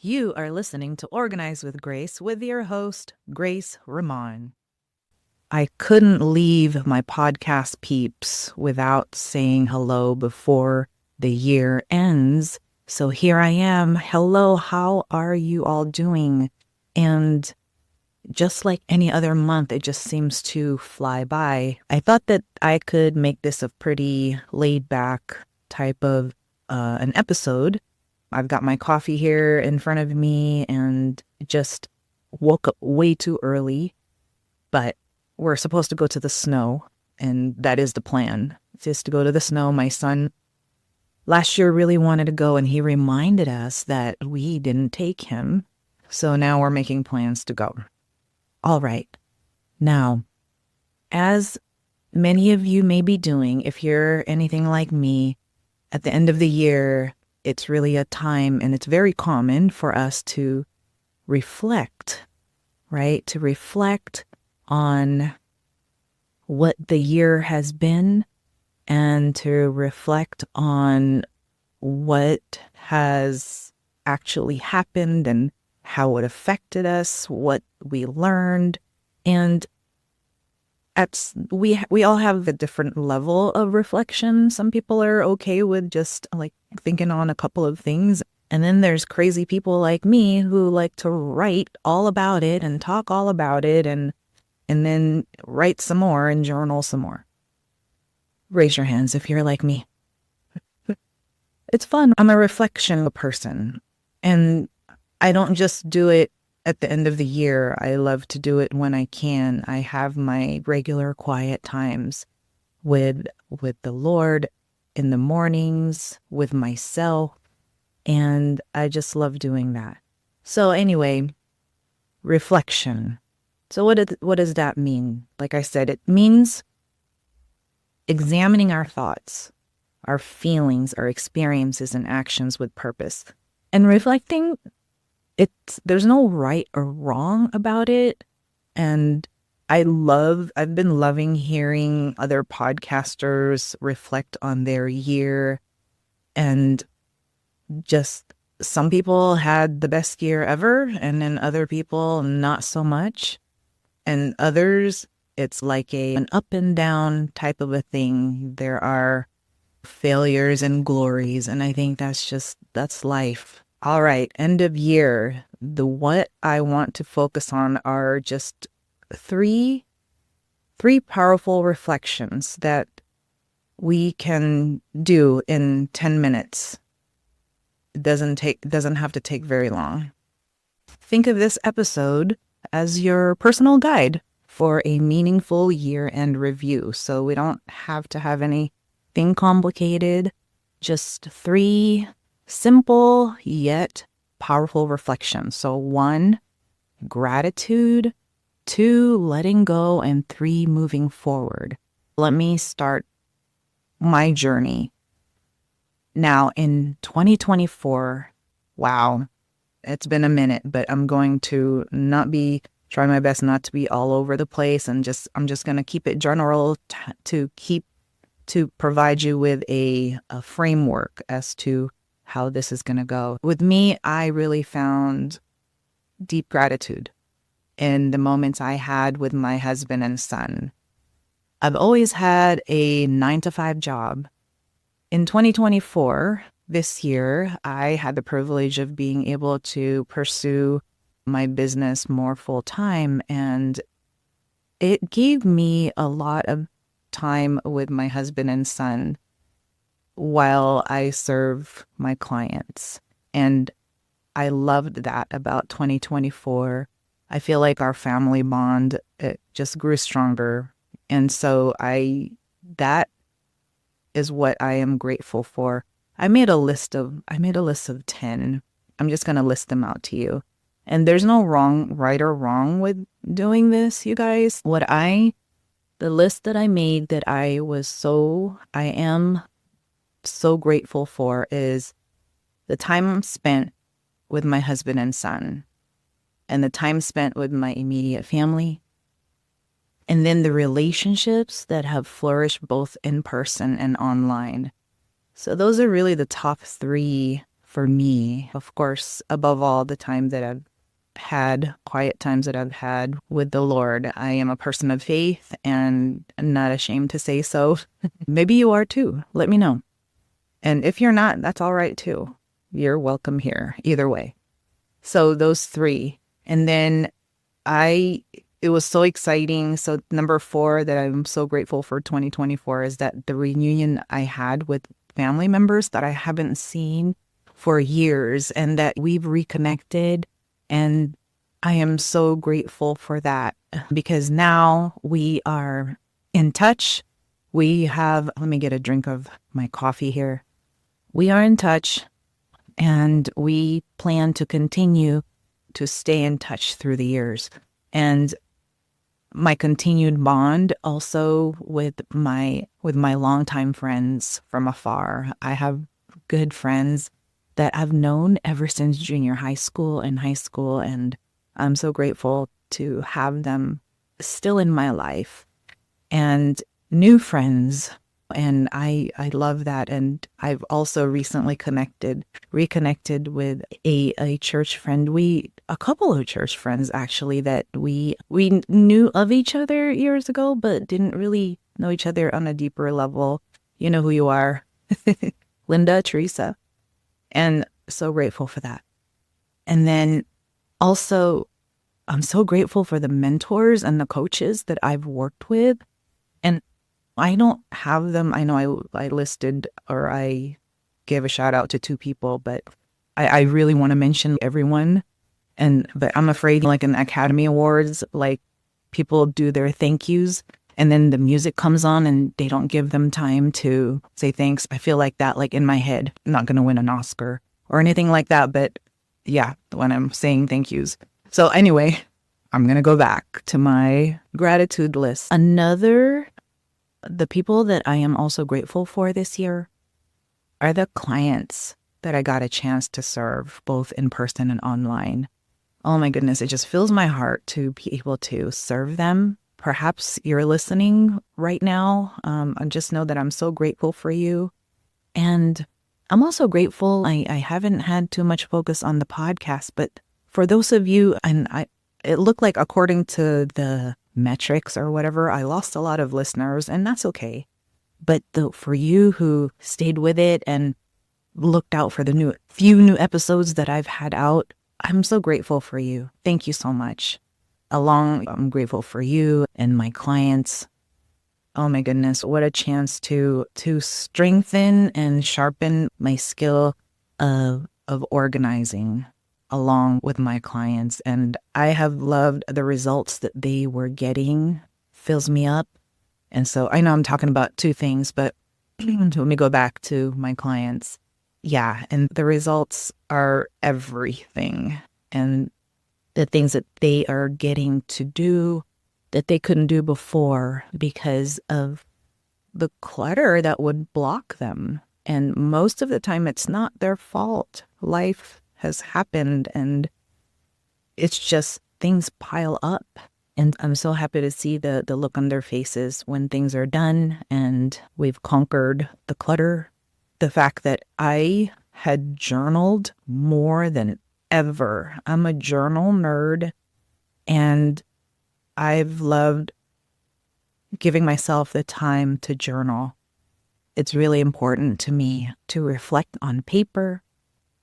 You are listening to Organize with Grace with your host, Grace Ramon. I couldn't leave my podcast peeps without saying hello before the year ends. So here I am. Hello, how are you all doing? And just like any other month, it just seems to fly by. I thought that I could make this a pretty laid back type of an episode. I've got my coffee here in front of me and just woke up way too early, but we're supposed to go to the snow, and that is the plan, just to go to the snow. My son last year really wanted to go, and he reminded us that we didn't take him. So now we're making plans to go. All right. Now, as many of you may be doing, if you're anything like me, at the end of the year, it's really a time, and it's very common for us to reflect, right? To reflect on what the year has been and to reflect on what has actually happened and how it affected us, what we learned. And we all have a different level of reflection. Some people are okay with just like thinking on a couple of things. And then there's crazy people like me who like to write all about it and talk all about it and then write some more and journal some more. Raise your hands if you're like me. It's fun. I'm a reflection person. And I don't just do it at the end of the year. I love to do it when I can. I have my regular quiet times with the Lord in the mornings, with myself, and I just love doing that. So anyway, reflection. So what does that mean? Like I said, it means examining our thoughts, our feelings, our experiences and actions with purpose. And reflecting, there's no right or wrong about it. And I've been loving hearing other podcasters reflect on their year, and just some people had the best year ever, and then other people not so much. And others, it's like an up and down type of a thing. There are failures and glories, and I think that's life. All right, end of year. What I want to focus on are just three powerful reflections that we can do in 10 minutes. It doesn't have to take very long. Think of this episode as your personal guide for a meaningful year-end review. So we don't have to have anything complicated, just 3 simple yet powerful reflections. So 1, gratitude, 2, letting go, and 3, moving forward. Let me start my journey. Now in 2024, wow, it's been a minute, but I'm going to try my best not to be all over the place, and I'm just going to keep it general to provide you with a framework as to how this is going to go. With me, I really found deep gratitude in the moments I had with my husband and son. I've always had a 9-to-5 job. In 2024, this year, I had the privilege of being able to pursue my business more full time, and it gave me a lot of time with my husband and son while I serve my clients. And I loved that about 2024. I feel like our family bond, it just grew stronger. And so that is what I am grateful for. I made a list of 10. I'm just going to list them out to you. And there's no right or wrong with doing this, you guys. The list that I made that I am so grateful for is the time spent with my husband and son, and the time spent with my immediate family, and then the relationships that have flourished both in person and online. So those are really the top 3 for me. Of course, above all, the time that I've had, quiet times that I've had with the Lord. I am a person of faith and not ashamed to say so. Maybe you are too. Let me know. And if you're not, that's all right too. You're welcome here, either way. So those three. And then it was so exciting. So number 4 that I'm so grateful for 2024 is that the reunion I had with family members that I haven't seen for years and that we've reconnected. And I am so grateful for that because now we are in touch. Let me get a drink of my coffee here. We are in touch and we plan to continue to stay in touch through the years. And my continued bond also with my longtime friends from afar. I have good friends that I've known ever since junior high school and high school, and I'm so grateful to have them still in my life. And new friends, and I love that. And I've also recently reconnected with a church friend. A couple of church friends actually that we knew of each other years ago, but didn't really know each other on a deeper level. You know who you are. Linda, Teresa. And so grateful for that. And then also, I'm so grateful for the mentors and the coaches that I've worked with. And I don't have them. I know I listed or I gave a shout out to 2 people, but I really want to mention everyone. But I'm afraid like in Academy Awards, like people do their thank yous and then the music comes on and they don't give them time to say thanks. I feel like that, like in my head, I'm not going to win an Oscar or anything like that. But yeah, when I'm saying thank yous. So anyway, I'm going to go back to my gratitude list. The people that I am also grateful for this year are the clients that I got a chance to serve both in person and online. Oh my goodness, it just fills my heart to be able to serve them. Perhaps you're listening right now. I just know that I'm so grateful for you. And I'm also grateful. I haven't had too much focus on the podcast, but for those of you, it looked like according to the metrics or whatever, I lost a lot of listeners, and that's okay. But for you who stayed with it and looked out for the few new episodes that I've had out, I'm so grateful for you. Thank you so much. I'm grateful for you and my clients. Oh my goodness, what a chance to strengthen and sharpen my skill of organizing along with my clients. And I have loved the results that they were getting. Fills me up. And so I know I'm talking about 2 things, but let me go back to my clients. Yeah, and the results are everything. And the things that they are getting to do that they couldn't do before because of the clutter that would block them. And most of the time, it's not their fault. Life has happened and it's just things pile up. And I'm so happy to see the look on their faces when things are done and we've conquered the clutter. The fact that I had journaled more than ever. I'm a journal nerd and I've loved giving myself the time to journal. It's really important to me to reflect on paper,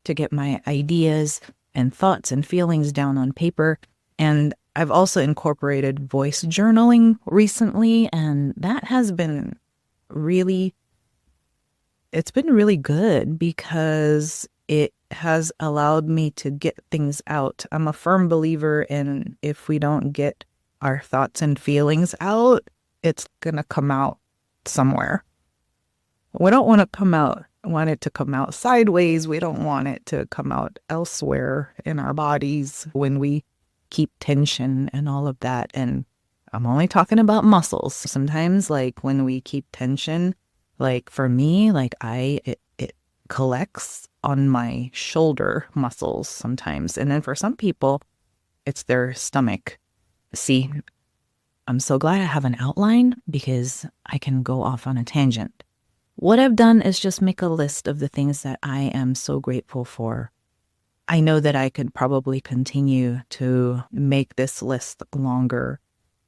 to get my ideas and thoughts and feelings down on paper. And I've also incorporated voice journaling recently, and that has been it's been really good because it has allowed me to get things out. I'm a firm believer in if we don't get our thoughts and feelings out, it's going to come out somewhere. We don't want it to come out sideways. We don't want it to come out elsewhere in our bodies when we keep tension and all of that. And I'm only talking about muscles. Sometimes like when we keep tension, like for me, like it collects on my shoulder muscles sometimes. And then for some people, it's their stomach. See, I'm so glad I have an outline because I can go off on a tangent. what I've done is just make a list of the things that I am so grateful for. I know that I could probably continue to make this list longer,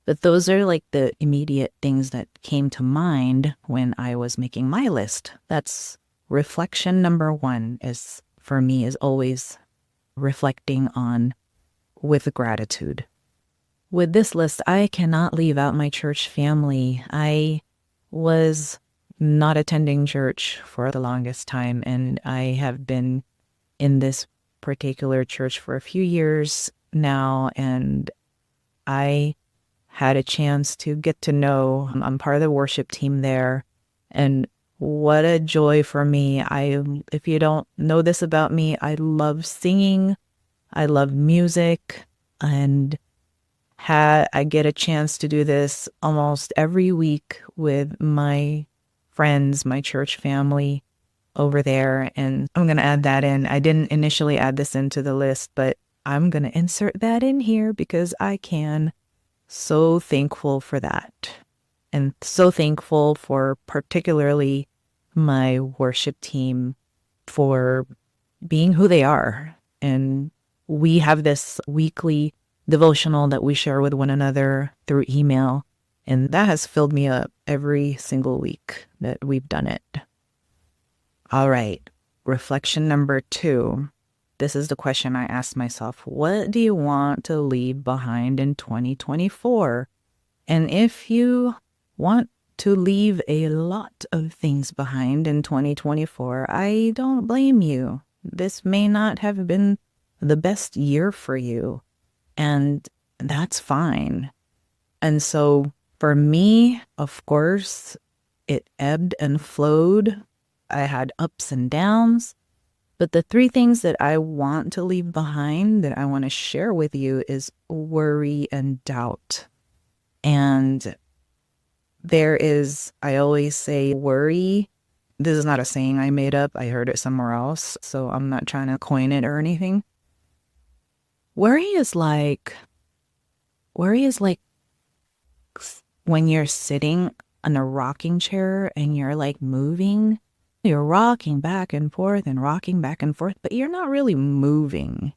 but those are like the immediate things that came to mind when I was making my list. That's reflection number one is for me is always reflecting on with gratitude. With this list, I cannot leave out my church family. I was not attending church for the longest time, and I have been in this particular church for a few years now, and I had a chance to get to know, I'm part of the worship team there, and what a joy for me. If you don't know this about me, I love singing, I love music, and I get a chance to do this almost every week with my friends, my church family over there. And I'm going to add that in. I didn't initially add this into the list, but I'm going to insert that in here because I can. So thankful for that. And so thankful for particularly my worship team for being who they are. And we have this weekly devotional that we share with one another through email. And that has filled me up every single week that we've done it. All right. Reflection number 2. This is the question I asked myself. What do you want to leave behind in 2024? And if you want to leave a lot of things behind in 2024, I don't blame you. This may not have been the best year for you, and that's fine. And so for me, of course, it ebbed and flowed. I had ups and downs. But the 3 things that I want to leave behind that I want to share with you is worry and doubt. And I always say worry. This is not a saying I made up. I heard it somewhere else, so I'm not trying to coin it or anything. Worry is like when you're sitting in a rocking chair and you're like moving. You're rocking back and forth, but you're not really moving.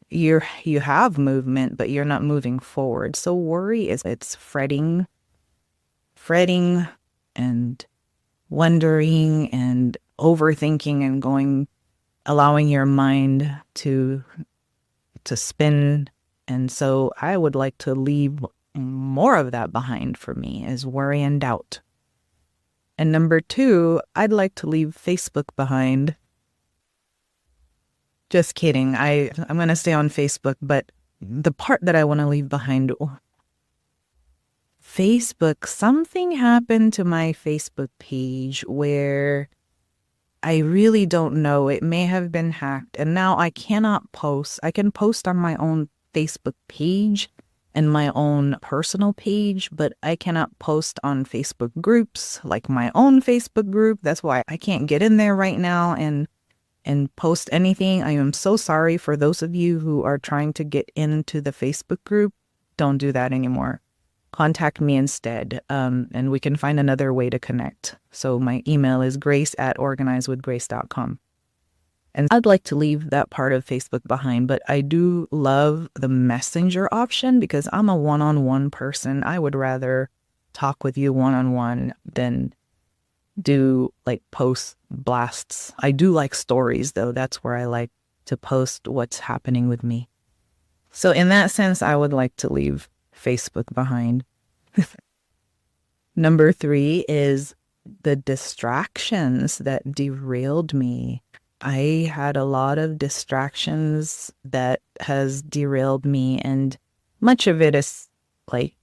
You have movement, but you're not moving forward. So worry it's fretting and wondering and overthinking and allowing your mind to spin. And so I would like to leave more of that behind for me is worry and doubt. And number 2, I'd like to leave Facebook behind. Just kidding. I'm going to stay on Facebook, but the part that I want to leave behind, Facebook, something happened to my Facebook page where I really don't know. It may have been hacked, and now I cannot post. I can post on my own Facebook page and my own personal page, but I cannot post on Facebook groups, like my own Facebook group. That's why I can't get in there right now and post anything. I am so sorry for those of you who are trying to get into the Facebook group. Don't do that anymore. Contact me instead, and we can find another way to connect. So my email is grace@organizewithgrace.com. And I'd like to leave that part of Facebook behind, but I do love the messenger option because I'm a one-on-one person. I would rather talk with you one-on-one than do like post blasts. I do like stories though. That's where I like to post what's happening with me. So in that sense, I would like to leave Facebook behind. Number 3 is the distractions that derailed me. I had a lot of distractions that has derailed me, and much of it is like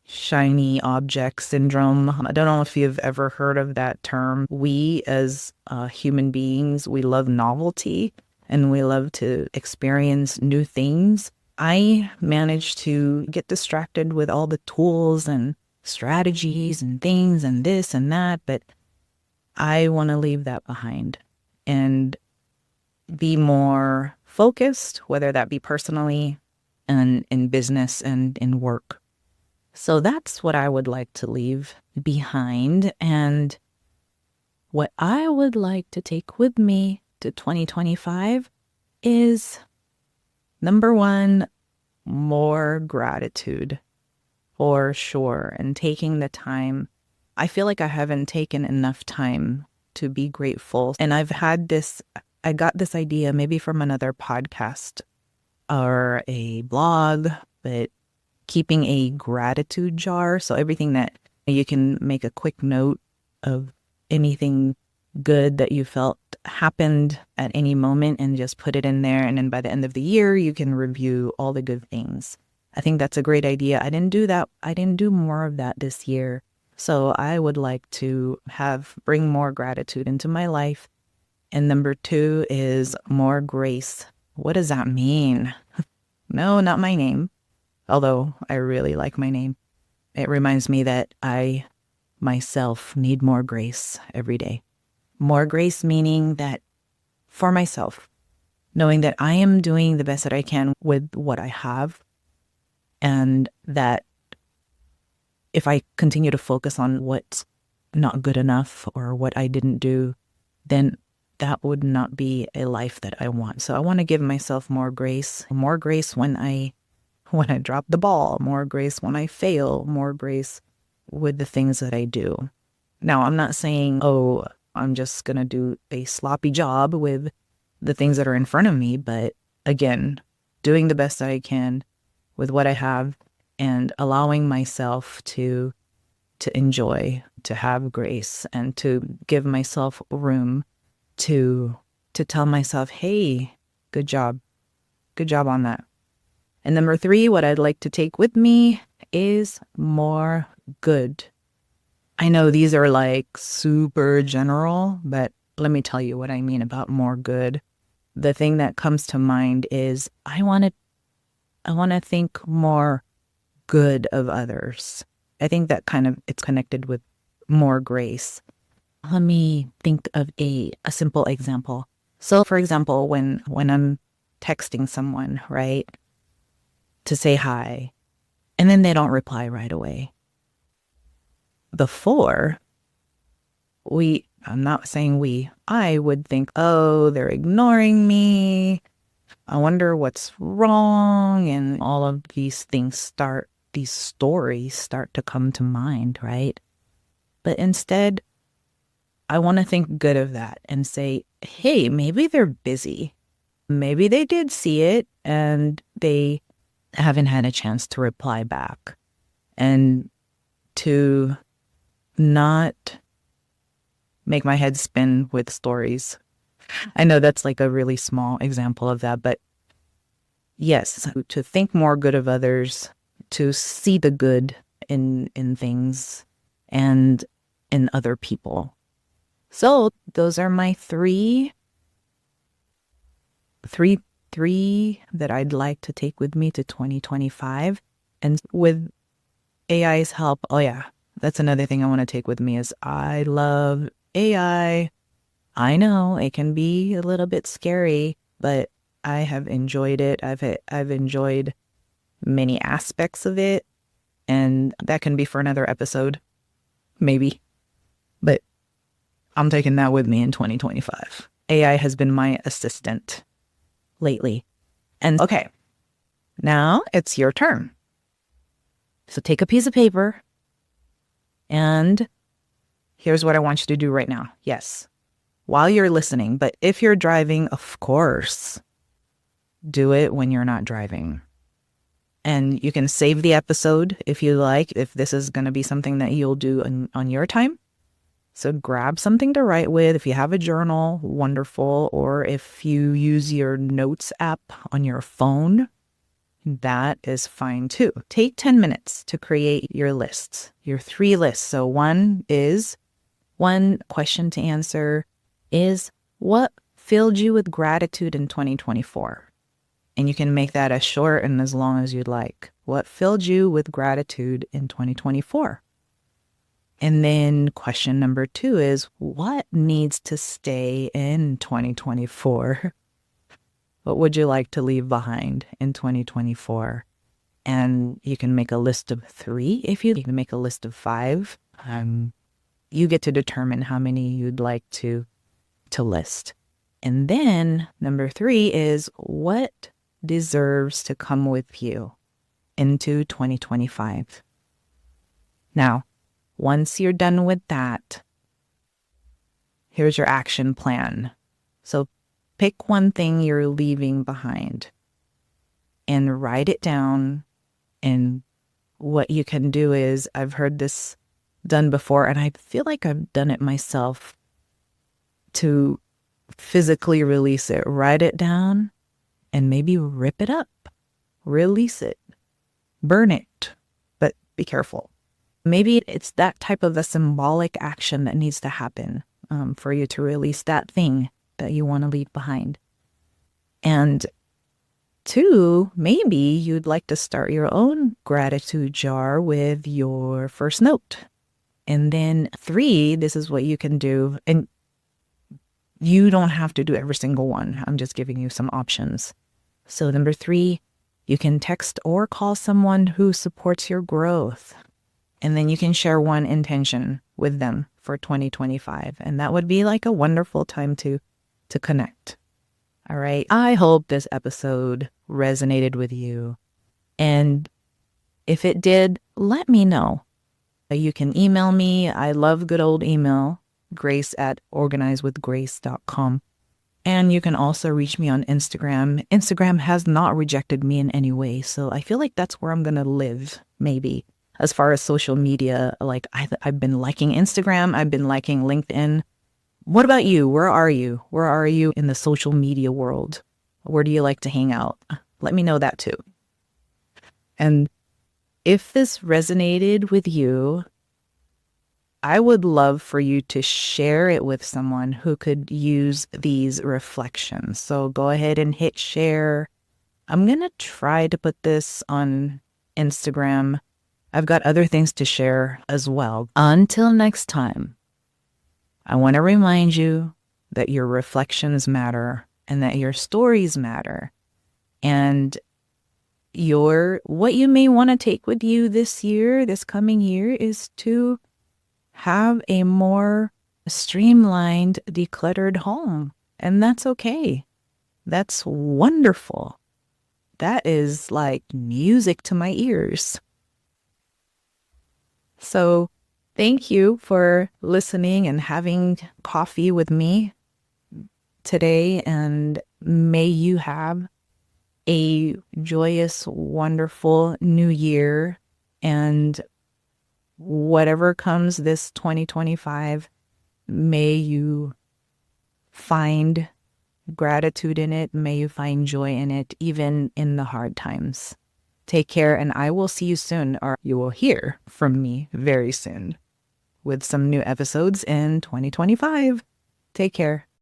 shiny object syndrome. I don't know if you've ever heard of that term. We as human beings, we love novelty and we love to experience new things. I managed to get distracted with all the tools and strategies and things and this and that, but I want to leave that behind and be more focused, whether that be personally and in business and in work. So that's what I would like to leave behind. And what I would like to take with me to 2025 is number one, more gratitude for sure. And taking the time. I feel like I haven't taken enough time to be grateful. And I got this idea maybe from another podcast or a blog, but keeping a gratitude jar. So everything that you can make a quick note of anything good that you felt happened at any moment and just put it in there. And then by the end of the year, you can review all the good things. I think that's a great idea. I didn't do that. I didn't do more of that this year. So I would like to bring more gratitude into my life. And number two is more grace. What does that mean? No, not my name. Although I really like my name. It reminds me that I myself need more grace every day. More grace meaning that for myself, knowing that I am doing the best that I can with what I have, and that if I continue to focus on what's not good enough or what I didn't do, then that would not be a life that I want. So I want to give myself more grace when I drop the ball, more grace when I fail, more grace with the things that I do. Now, I'm not saying, oh, I'm just going to do a sloppy job with the things that are in front of me. But again, doing the best that I can with what I have and allowing myself to enjoy, to have grace, and to give myself room to tell myself, hey, good job on that. And number three, what I'd like to take with me is more good. I know these are like super general, but let me tell you what I mean about more good. The thing that comes to mind is I want to think more good of others. I think that it's connected with more grace. Let me think of a simple example. So for example, when I'm texting someone, right, to say hi, and then they don't reply right away. Before, I'm not saying I would think, oh, they're ignoring me. I wonder what's wrong. And all of these stories start to come to mind, right? But instead, I want to think good of that and say, hey, maybe they're busy. Maybe they did see it and they haven't had a chance to reply back. And to not make my head spin with stories. I know that's like a really small example of that, but yes, to think more good of others, to see the good in things and in other people. So those are my three that I'd like to take with me to 2025. And with AI's help, oh yeah, that's another thing I want to take with me is I love AI. I know it can be a little bit scary, but I have enjoyed it. I've enjoyed many aspects of it, and that can be for another episode, maybe. But I'm taking that with me in 2025. AI has been my assistant lately. And okay, now it's your turn. So take a piece of paper, and here's what I want you to do right now. Yes, while you're listening, but if you're driving, of course, do it when you're not driving. And you can save the episode if you like, if this is going to be something that you'll do on your time. So grab something to write with. If you have a journal, wonderful. Or if you use your notes app on your phone, that is fine too. Take 10 minutes to create your lists, your 3 lists. So one question to answer is, what filled you with gratitude in 2024? And you can make that as short and as long as you'd like. What filled you with gratitude in 2024? And then question number 2 is, what needs to stay in 2024? What would you like to leave behind in 2024? And you can make a list of 3 if you can make a list of 5. you get to determine how many you'd like to list. And then number 3 is what deserves to come with you into 2025. Now, once you're done with that, here's your action plan. So pick one thing you're leaving behind and write it down. And what you can do is, I've heard this done before, and I feel like I've done it myself, to physically release it. Write it down and maybe rip it up, release it, burn it, but be careful. Maybe it's that type of a symbolic action that needs to happen for you to release that thing that you want to leave behind. And 2, maybe you'd like to start your own gratitude jar with your first note. And then 3, this is what you can do. And you don't have to do every single one. I'm just giving you some options. So number 3, you can text or call someone who supports your growth. And then you can share one intention with them for 2025. And that would be like a wonderful time to connect. All right. I hope this episode resonated with you. And if it did, let me know. You can email me. I love good old email, grace@organizewithgrace.com. And you can also reach me on Instagram. Instagram has not rejected me in any way. So I feel like that's where I'm going to live, maybe. As far as social media, like I've been liking Instagram. I've been liking LinkedIn. What about you? Where are you? Where are you in the social media world? Where do you like to hang out? Let me know that too. And if this resonated with you, I would love for you to share it with someone who could use these reflections. So go ahead and hit share. I'm going to try to put this on Instagram. I've got other things to share as well. Until next time, I want to remind you that your reflections matter and that your stories matter. And what you may want to take with you this year, this coming year, is to have a more streamlined, decluttered home. And that's okay. That's wonderful. That is like music to my ears. So thank you for listening and having coffee with me today. And may you have a joyous, wonderful new year. And whatever comes this 2025, may you find gratitude in it. May you find joy in it, even in the hard times. Take care, and I will see you soon, or you will hear from me very soon with some new episodes in 2025. Take care.